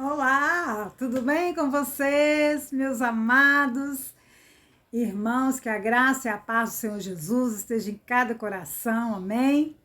Olá, tudo bem com vocês, meus amados irmãos? Que a graça e a paz do Senhor Jesus esteja em cada coração, amém?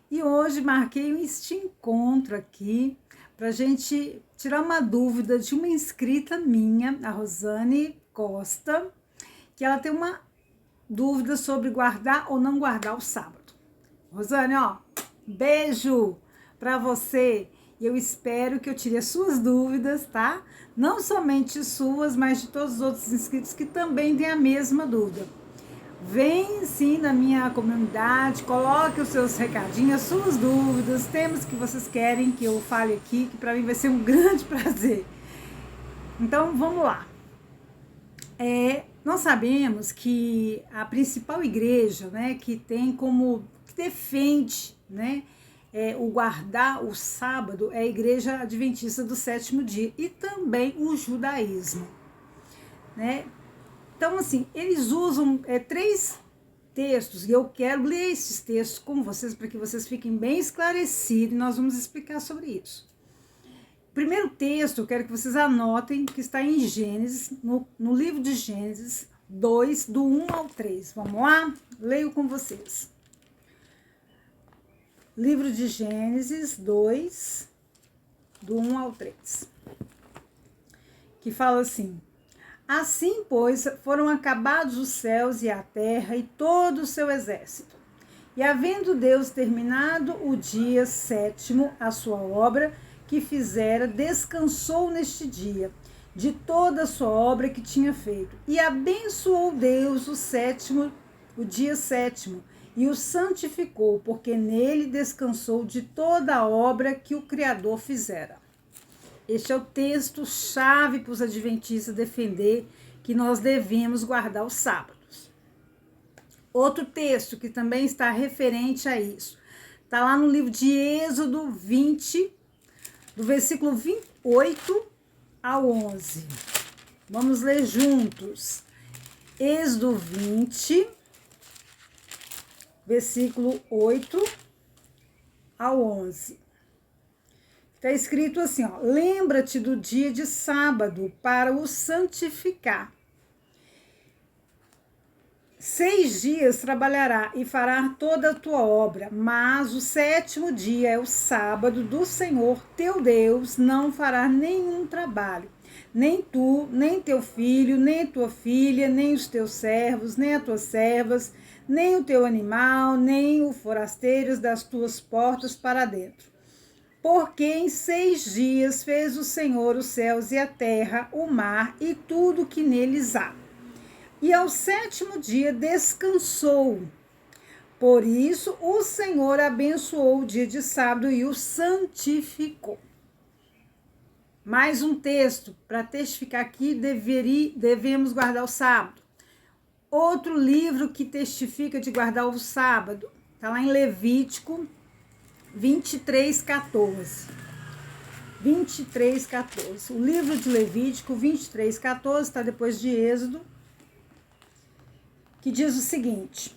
E hoje marquei este encontro aqui para a gente tirar uma dúvida de uma inscrita minha, a Rosane Costa, que ela tem uma dúvida sobre guardar ou não guardar o sábado. Rosane, beijo para você. E eu espero que eu tire as suas dúvidas, tá? Não somente suas, mas de todos os outros inscritos que também têm a mesma dúvida. Vem sim na minha comunidade, coloque os seus recadinhos, as suas dúvidas, temas que vocês querem que eu fale aqui, que para mim vai ser um grande prazer. Então, vamos lá. Nós sabemos que a principal igreja, né, que defende, né, o guardar o sábado é a Igreja Adventista do Sétimo Dia e também o judaísmo, né? Então, assim, eles usam três textos e eu quero ler esses textos com vocês para que vocês fiquem bem esclarecidos e nós vamos explicar sobre isso. Primeiro texto, eu quero que vocês anotem, que está em Gênesis, no livro de Gênesis 2, do 1 ao 3. Vamos lá? Leio com vocês. Livro de Gênesis 2, do 1 ao 3, que fala assim: Assim, pois, foram acabados os céus e a terra e todo o seu exército. E havendo Deus terminado o dia sétimo, a sua obra que fizera, descansou neste dia, de toda a sua obra que tinha feito. E abençoou Deus o dia sétimo, e o santificou, porque nele descansou de toda a obra que o Criador fizera. Este é o texto-chave para os adventistas defender que nós devemos guardar os sábados. Outro texto que também está referente a isso, está lá no livro de Êxodo 20, do versículo 28 ao 11. Vamos ler juntos. Êxodo 20, versículo 8 ao 11. Está escrito assim, lembra-te do dia de sábado para o santificar. 6 dias trabalhará e fará toda a tua obra, mas o sétimo dia é o sábado do Senhor teu Deus, não fará nenhum trabalho. Nem tu, nem teu filho, nem a tua filha, nem os teus servos, nem as tuas servas, nem o teu animal, nem o forasteiro das tuas portas para dentro. Porque em 6 dias fez o Senhor os céus e a terra, o mar e tudo que neles há. E ao sétimo dia descansou. Por isso o Senhor abençoou o dia de sábado e o santificou. Mais um texto para testificar que devemos guardar o sábado. Outro livro que testifica de guardar o sábado, está lá em Levítico 23:14. 23:14. O livro de Levítico 23:14 está depois de Êxodo, que diz o seguinte: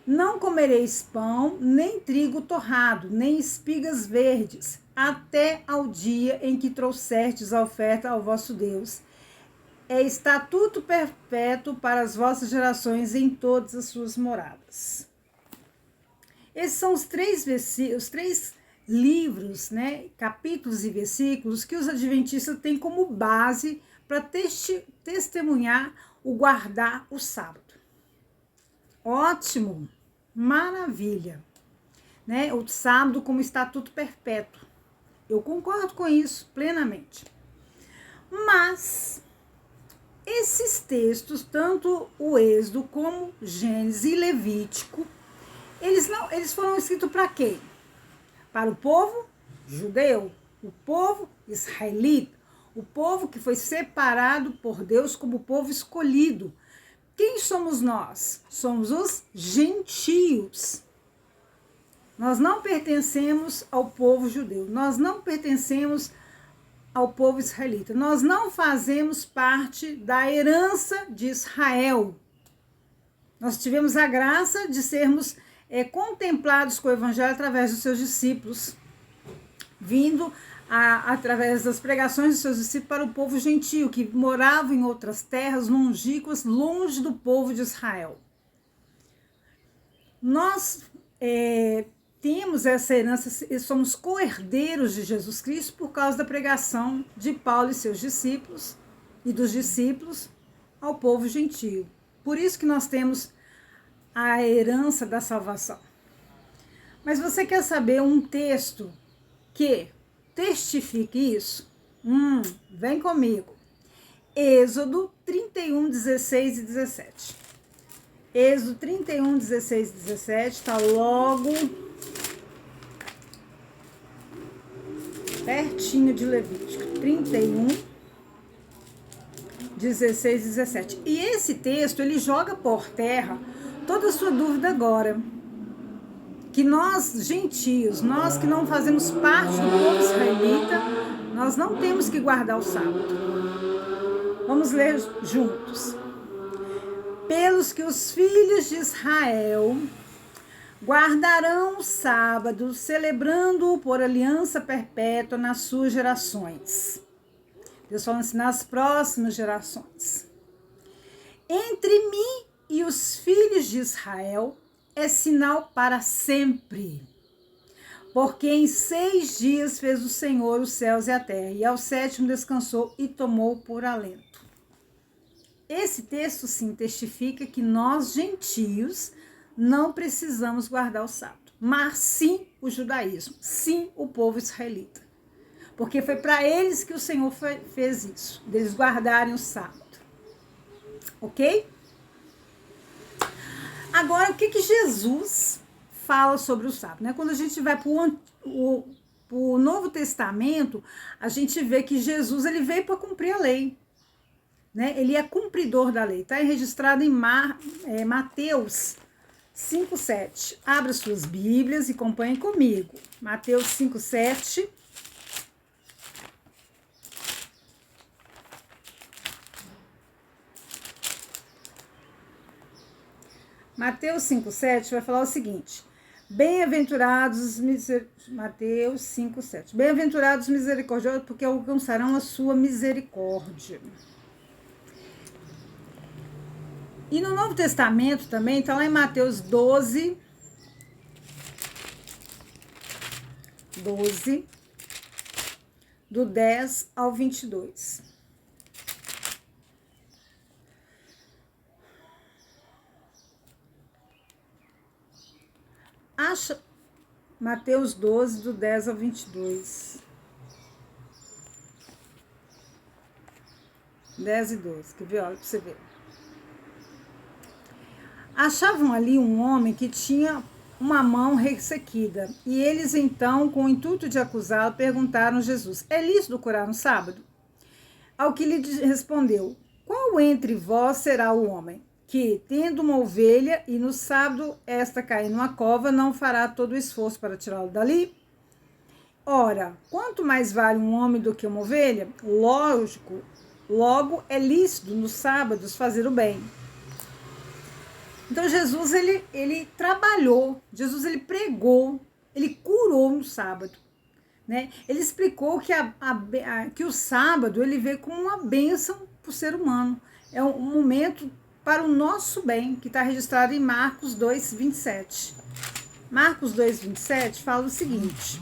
Não comereis pão, nem trigo torrado, nem espigas verdes, até ao dia em que trouxerdes a oferta ao vosso Deus. É estatuto perpétuo para as vossas gerações em todas as suas moradas. Esses são os três livros, né, capítulos e versículos que os adventistas têm como base para testemunhar o guardar o sábado. Ótimo, maravilha, né? O sábado como estatuto perpétuo. Eu concordo com isso plenamente. Mas esses textos, tanto o Êxodo como Gênesis e Levítico, eles foram escritos para quem? Para o povo judeu, o povo israelita, o povo que foi separado por Deus como povo escolhido. Quem somos nós? Somos os gentios. Nós não pertencemos ao povo judeu, nós não pertencemos ao povo israelita. Nós não fazemos parte da herança de Israel. Nós tivemos a graça de sermos contemplados com o evangelho através dos seus discípulos, vindo através das pregações de seus discípulos para o povo gentio, que morava em outras terras longínquas, longe do povo de Israel. Nós temos essa herança, somos co-herdeiros de Jesus Cristo por causa da pregação de Paulo e seus discípulos, e dos discípulos ao povo gentio. Por isso que nós temos a herança da salvação. Mas você quer saber um texto que testifique isso? Vem comigo. Êxodo 31, 16 e 17. Êxodo 31, 16 e 17, está logo pertinho de Levítico. 31, 16 e 17. E esse texto, ele joga por terra toda a sua dúvida agora. Que nós, gentios, nós que não fazemos parte do povo israelita, nós não temos que guardar o sábado. Vamos ler juntos. Pelos que os filhos de Israel guardarão o sábado, celebrando-o por aliança perpétua nas suas gerações. Deus falando assim, nas próximas gerações. Entre mim e os filhos de Israel é sinal para sempre. Porque em 6 dias fez o Senhor os céus e a terra, e ao 7º descansou e tomou por alento. Esse texto, sim, testifica que nós, gentios, não precisamos guardar o sábado, mas sim o judaísmo, sim o povo israelita. Porque foi para eles que o Senhor fez isso, deles guardarem o sábado. Ok? Agora, o que Jesus fala sobre o sábado? Né? Quando a gente vai para o Novo Testamento, a gente vê que Jesus ele veio para cumprir a lei. Né? Ele é cumpridor da lei. Está registrado em Mateus 5,7. Abra suas Bíblias e acompanhem comigo. Mateus 5,7. Mateus 5,7 vai falar o seguinte. Bem-aventurados, Mateus 5,7. Bem-aventurados misericordiosos, porque alcançarão a sua misericórdia. E no Novo Testamento também, está lá em Mateus 12, do 10 ao 22. Acha Mateus 12, do 10 ao 22. 10 e 12, quer ver? Olha para você ver. Achavam ali um homem que tinha uma mão ressequida. E eles, então, com o intuito de acusá-lo, perguntaram a Jesus, é lícito curar no sábado? Ao que lhe respondeu, qual entre vós será o homem que, tendo uma ovelha e no sábado esta cair numa cova, não fará todo o esforço para tirá-lo dali? Ora, quanto mais vale um homem do que uma ovelha? Logo é lícito nos sábados fazer o bem. Então Jesus ele trabalhou, Jesus ele pregou, ele curou no sábado, né? Ele explicou que, que o sábado ele veio como uma bênção para o ser humano, é um momento para o nosso bem, que está registrado em Marcos 2:27. Marcos 2:27 fala o seguinte.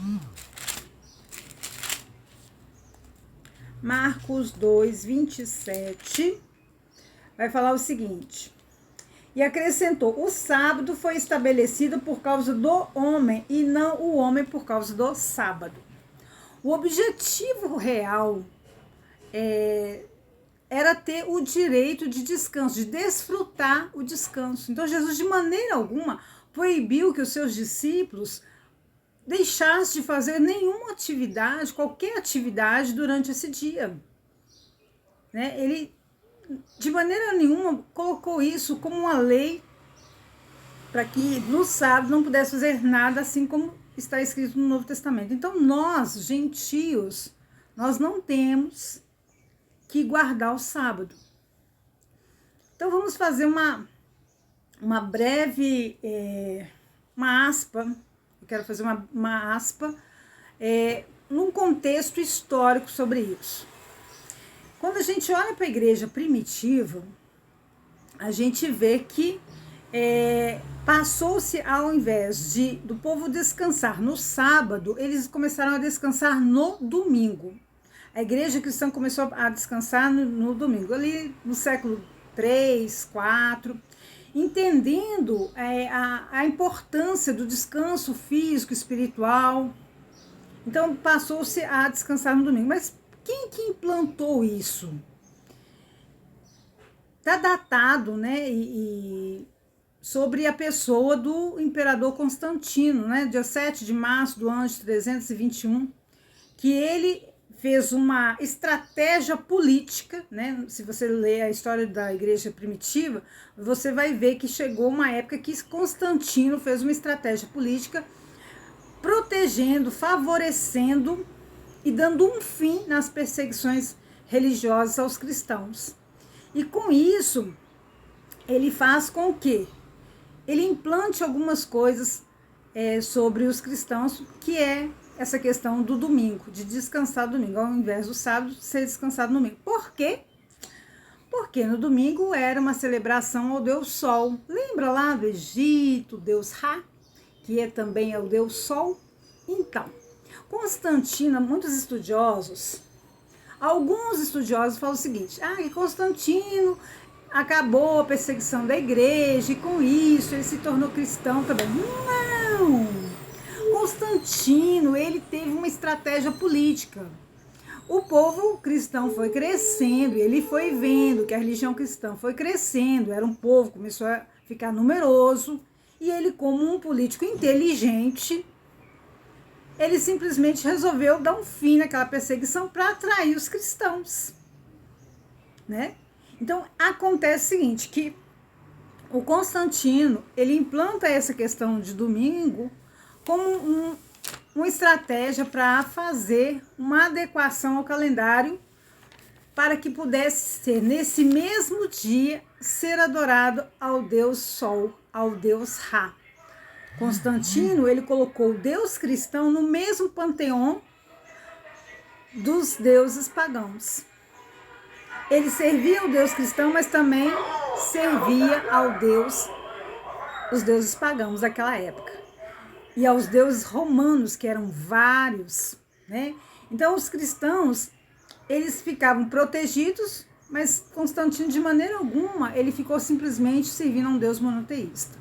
Marcos 2:27 vai falar o seguinte. E acrescentou, o sábado foi estabelecido por causa do homem e não o homem por causa do sábado. O objetivo real era ter o direito de descanso, de desfrutar o descanso. Então Jesus de maneira alguma proibiu que os seus discípulos deixassem de fazer nenhuma atividade, qualquer atividade durante esse dia. Né? Ele de maneira nenhuma colocou isso como uma lei para que no sábado não pudesse fazer nada, assim como está escrito no Novo Testamento. Então nós, gentios, nós não temos que guardar o sábado. Então vamos fazer uma breve, uma aspa, eu quero fazer uma aspa num contexto histórico sobre isso. Quando a gente olha para a igreja primitiva, a gente vê que passou-se, ao invés do povo descansar no sábado, eles começaram a descansar no domingo. A igreja cristã começou a descansar no domingo, ali no século 3, 4, entendendo a importância do descanso físico, espiritual. Então, passou-se a descansar no domingo. Mas quem que implantou isso? Está datado, né, sobre a pessoa do imperador Constantino, né, dia 7 de março do ano de 321, que ele fez uma estratégia política, né? Se você ler a história da igreja primitiva, você vai ver que chegou uma época que Constantino fez uma estratégia política protegendo, favorecendo e dando um fim nas perseguições religiosas aos cristãos. E com isso, ele faz com que ele implante algumas coisas sobre os cristãos, que é essa questão do domingo, de descansar no domingo, ao invés do sábado ser descansado no domingo. Por quê? Porque no domingo era uma celebração ao Deus Sol. Lembra lá do Egito, Deus Ra, que também é o Deus Sol? Então, Constantino, alguns estudiosos falam o seguinte: que Constantino acabou a perseguição da igreja e com isso ele se tornou cristão também. Não! Constantino, ele teve uma estratégia política. O povo cristão foi crescendo, ele foi vendo que a religião cristã foi crescendo, era um povo, começou a ficar numeroso, e ele, como um político inteligente, ele simplesmente resolveu dar um fim naquela perseguição para atrair os cristãos, né? Então, acontece o seguinte, que o Constantino, ele implanta essa questão de domingo como uma estratégia para fazer uma adequação ao calendário para que pudesse ser, nesse mesmo dia, ser adorado ao Deus Sol, ao Deus Ra. Constantino, ele colocou o Deus cristão no mesmo panteão dos deuses pagãos. Ele servia ao Deus cristão, mas também servia os deuses pagãos daquela época. E aos deuses romanos, que eram vários, né? Então, os cristãos, eles ficavam protegidos, mas Constantino, de maneira alguma, ele ficou simplesmente servindo a um Deus monoteísta.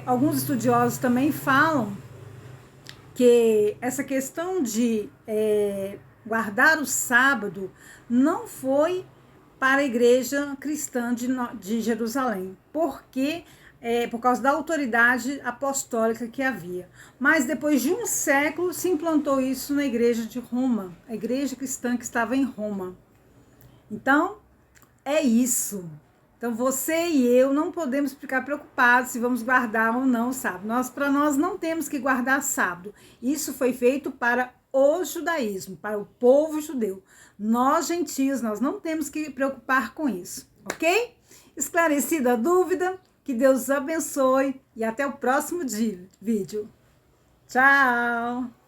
Alguns estudiosos também falam que essa questão de guardar o sábado não foi para a igreja cristã de Jerusalém, porque por causa da autoridade apostólica que havia. Mas depois de um século se implantou isso na igreja de Roma, a igreja cristã que estava em Roma. Então, é isso. Então, você e eu não podemos ficar preocupados se vamos guardar ou não o sábado. Para nós não temos que guardar sábado. Isso foi feito para o judaísmo, para o povo judeu. Nós, gentios, nós não temos que preocupar com isso, ok? Esclarecida a dúvida? Que Deus abençoe e até o próximo vídeo. Tchau!